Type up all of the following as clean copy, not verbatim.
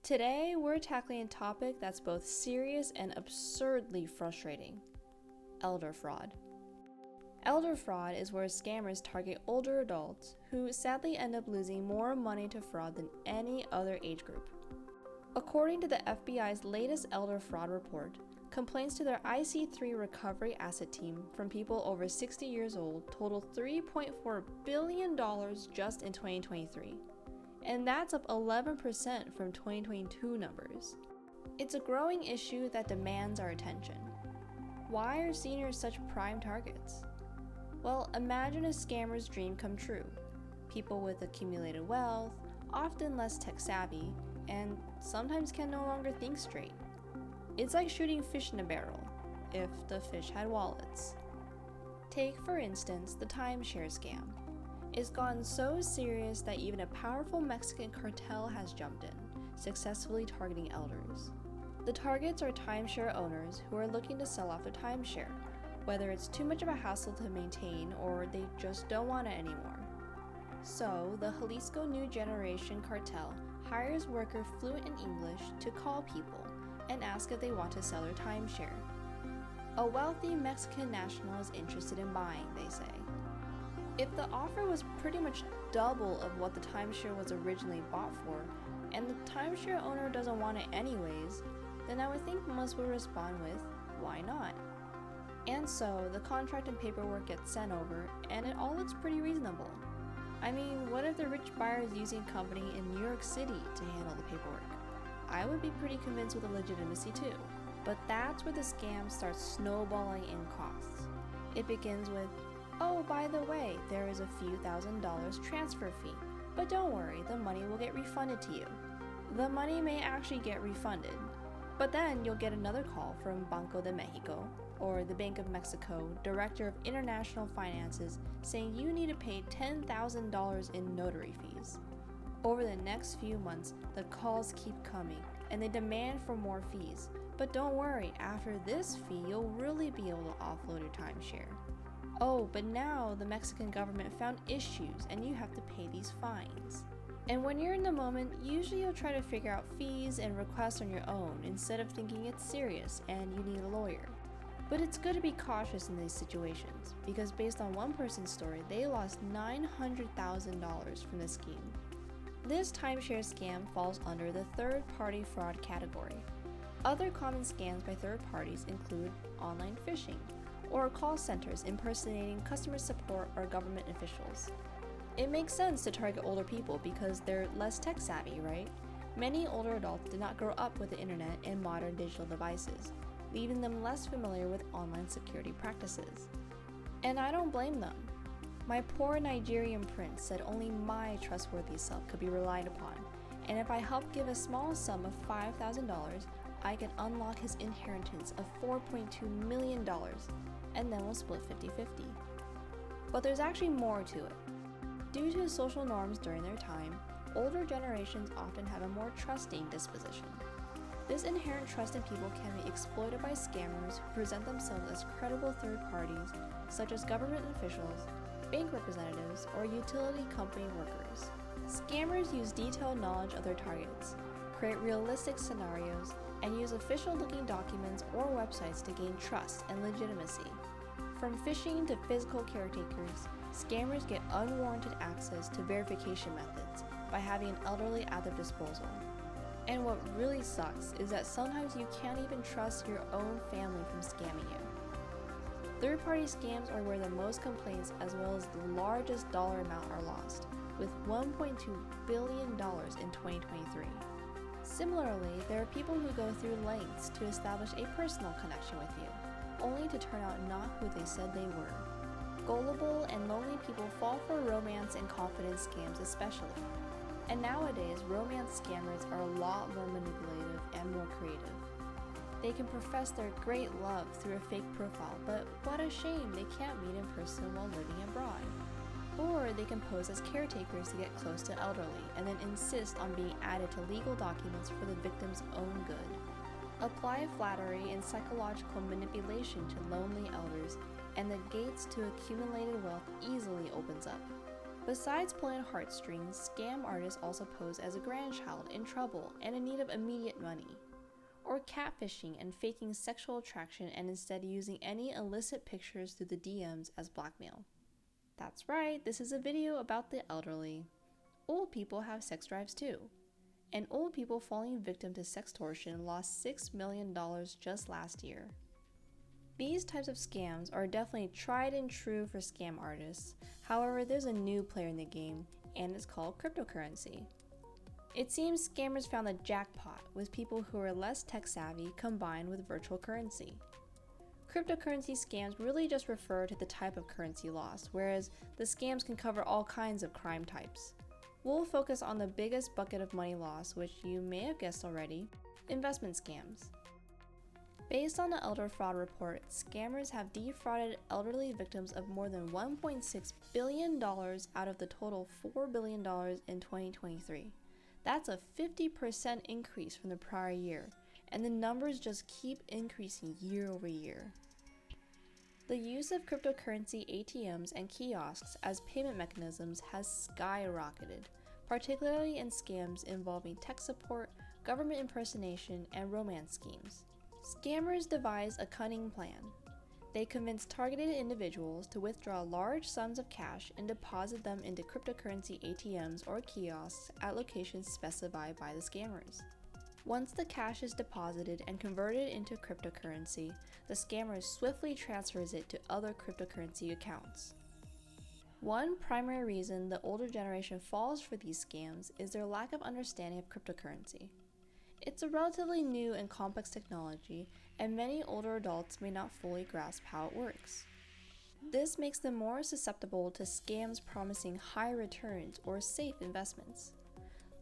Today, we're tackling a topic that's both serious and absurdly frustrating: elder fraud. Elder fraud is where scammers target older adults who sadly end up losing more money to fraud than any other age group. According to the FBI's latest elder fraud report, complaints to their IC3 recovery asset team from people over 60 years old totaled $3.4 billion just in 2023. And that's up 11% from 2022 numbers. It's a growing issue that demands our attention. Why are seniors such prime targets? Well, imagine a scammer's dream come true. People with accumulated wealth, often less tech savvy, and sometimes can no longer think straight. It's like shooting fish in a barrel, if the fish had wallets. Take, for instance, the timeshare scam. It's gotten so serious that even a powerful Mexican cartel has jumped in, successfully targeting elders. The targets are timeshare owners who are looking to sell off their timeshare, whether it's too much of a hassle to maintain or they just don't want it anymore. So, the Jalisco New Generation cartel hires workers fluent in English to call people and ask if they want to sell their timeshare. A wealthy Mexican national is interested in buying, they say. If the offer was pretty much double of what the timeshare was originally bought for, and the timeshare owner doesn't want it anyways, then I would think most would respond with, why not? And so, the contract and paperwork gets sent over, and it all looks pretty reasonable. I mean, what if the rich buyer is using a company in New York City to handle the paperwork? I would be pretty convinced with the legitimacy too. But that's where the scam starts snowballing in costs. It begins with, oh, by the way, there is a few $1,000s transfer fee, but don't worry, the money will get refunded to you. The money may actually get refunded, but then you'll get another call from Banco de Mexico, or the Bank of Mexico, Director of International Finances, saying you need to pay $10,000 in notary fees. Over the next few months, the calls keep coming, and they demand for more fees. But don't worry, after this fee, you'll really be able to offload your timeshare. Oh, but now the Mexican government found issues, and you have to pay these fines. And when you're in the moment, usually you'll try to figure out fees and requests on your own instead of thinking it's serious and you need a lawyer. But it's good to be cautious in these situations, because based on one person's story, they lost $900,000 from the scheme. This timeshare scam falls under the third-party fraud category. Other common scams by third parties include online phishing, or call centers impersonating customer support or government officials. It makes sense to target older people because they're less tech savvy, right? Many older adults did not grow up with the internet and modern digital devices, leaving them less familiar with online security practices. And I don't blame them. My poor Nigerian prince said only my trustworthy self could be relied upon, and if I help give a small sum of $5,000, I can unlock his inheritance of $4.2 million, and then we'll split 50-50. But there's actually more to it. Due to social norms during their time, older generations often have a more trusting disposition. This inherent trust in people can be exploited by scammers who present themselves as credible third parties, such as government officials, bank representatives, or utility company workers. Scammers use detailed knowledge of their targets, create realistic scenarios, and use official-looking documents or websites to gain trust and legitimacy. From phishing to physical caretakers, scammers get unwarranted access to verification methods by having an elderly at their disposal. And what really sucks is that sometimes you can't even trust your own family from scamming you. Third-party scams are where the most complaints as well as the largest dollar amount are lost, with $1.2 billion in 2023. Similarly, there are people who go through lengths to establish a personal connection with you, only to turn out not who they said they were. Gullible and lonely people fall for romance and confidence scams especially. And nowadays, romance scammers are a lot more manipulative and more creative. They can profess their great love through a fake profile, but what a shame they can't meet in person while living abroad. Or they can pose as caretakers to get close to elderly and then insist on being added to legal documents for the victim's own good. Apply flattery and psychological manipulation to lonely elders, and the gates to accumulated wealth easily opens up. Besides pulling heartstrings, scam artists also pose as a grandchild in trouble and in need of immediate money, or catfishing and faking sexual attraction and instead using any illicit pictures through the DMs as blackmail. That's right, this is a video about the elderly. Old people have sex drives too, and old people falling victim to sextortion lost $6 million just last year. These types of scams are definitely tried and true for scam artists. However, there's a new player in the game, and it's called cryptocurrency. It seems scammers found the jackpot with people who are less tech savvy combined with virtual currency. Cryptocurrency scams really just refer to the type of currency lost, whereas the scams can cover all kinds of crime types. We'll focus on the biggest bucket of money lost, which you may have guessed already, investment scams. Based on the Elder Fraud Report, scammers have defrauded elderly victims of more than $1.6 billion out of the total $4 billion in 2023. That's a 50% increase from the prior year, and the numbers just keep increasing year over year. The use of cryptocurrency ATMs and kiosks as payment mechanisms has skyrocketed, particularly in scams involving tech support, government impersonation, and romance schemes. Scammers devise a cunning plan. They convince targeted individuals to withdraw large sums of cash and deposit them into cryptocurrency ATMs or kiosks at locations specified by the scammers. Once the cash is deposited and converted into cryptocurrency, the scammer swiftly transfers it to other cryptocurrency accounts. One primary reason the older generation falls for these scams is their lack of understanding of cryptocurrency. It's a relatively new and complex technology, and many older adults may not fully grasp how it works. This makes them more susceptible to scams promising high returns or safe investments.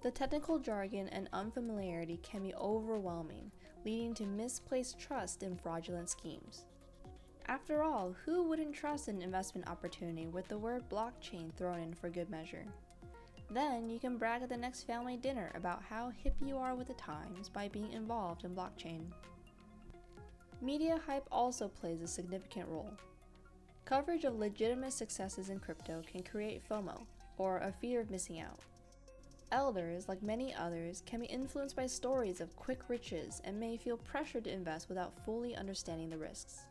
The technical jargon and unfamiliarity can be overwhelming, leading to misplaced trust in fraudulent schemes. After all, who wouldn't trust an investment opportunity with the word blockchain thrown in for good measure? Then you can brag at the next family dinner about how hip you are with the times by being involved in blockchain. Media hype also plays a significant role. Coverage of legitimate successes in crypto can create FOMO, or a fear of missing out. Elders, like many others, can be influenced by stories of quick riches and may feel pressured to invest without fully understanding the risks.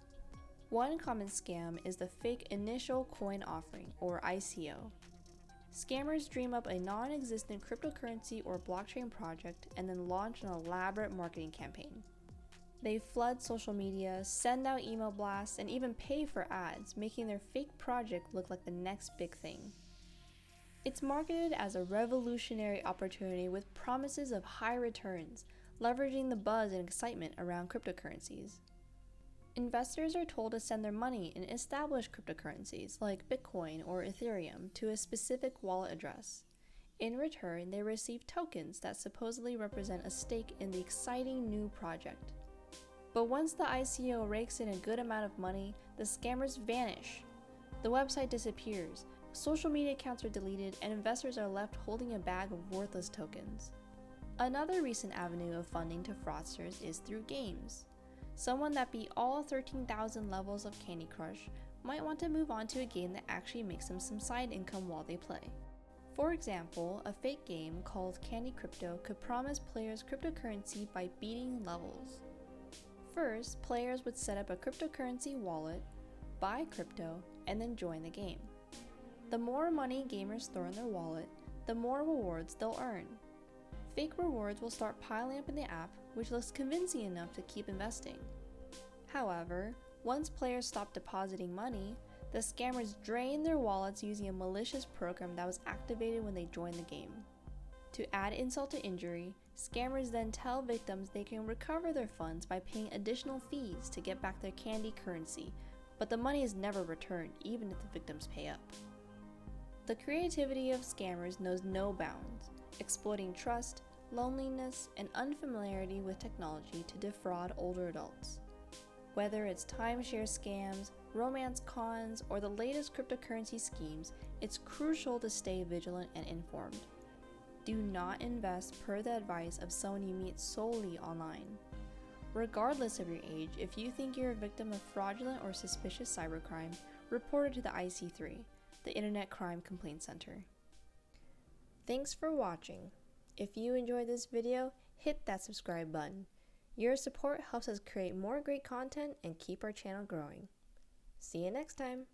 One common scam is the fake initial coin offering, or ICO. Scammers dream up a non-existent cryptocurrency or blockchain project and then launch an elaborate marketing campaign. They flood social media, send out email blasts, and even pay for ads, making their fake project look like the next big thing. It's marketed as a revolutionary opportunity with promises of high returns, leveraging the buzz and excitement around cryptocurrencies. Investors are told to send their money in established cryptocurrencies like Bitcoin or Ethereum to a specific wallet address. In return, they receive tokens that supposedly represent a stake in the exciting new project. But once the ICO rakes in a good amount of money, the scammers vanish. The website disappears, social media accounts are deleted, and investors are left holding a bag of worthless tokens. Another recent avenue of funding to fraudsters is through games. Someone that beat all 13,000 levels of Candy Crush might want to move on to a game that actually makes them some side income while they play. For example, a fake game called Candy Crypto could promise players cryptocurrency by beating levels. First, players would set up a cryptocurrency wallet, buy crypto, and then join the game. The more money gamers throw in their wallet, the more rewards they'll earn. Fake rewards will start piling up in the app, which looks convincing enough to keep investing. However, once players stop depositing money, the scammers drain their wallets using a malicious program that was activated when they joined the game. To add insult to injury, scammers then tell victims they can recover their funds by paying additional fees to get back their candy currency, but the money is never returned even if the victims pay up. The creativity of scammers knows no bounds, exploiting trust, loneliness, and unfamiliarity with technology to defraud older adults. Whether it's timeshare scams, romance cons, or the latest cryptocurrency schemes, it's crucial to stay vigilant and informed. Do not invest per the advice of someone you meet solely online. Regardless of your age, if you think you're a victim of fraudulent or suspicious cybercrime, report it to the IC3. the Internet Crime Complaint Center. Thanks for watching. If you enjoyed this video, hit that subscribe button. Your support helps us create more great content and keep our channel growing. See you next time.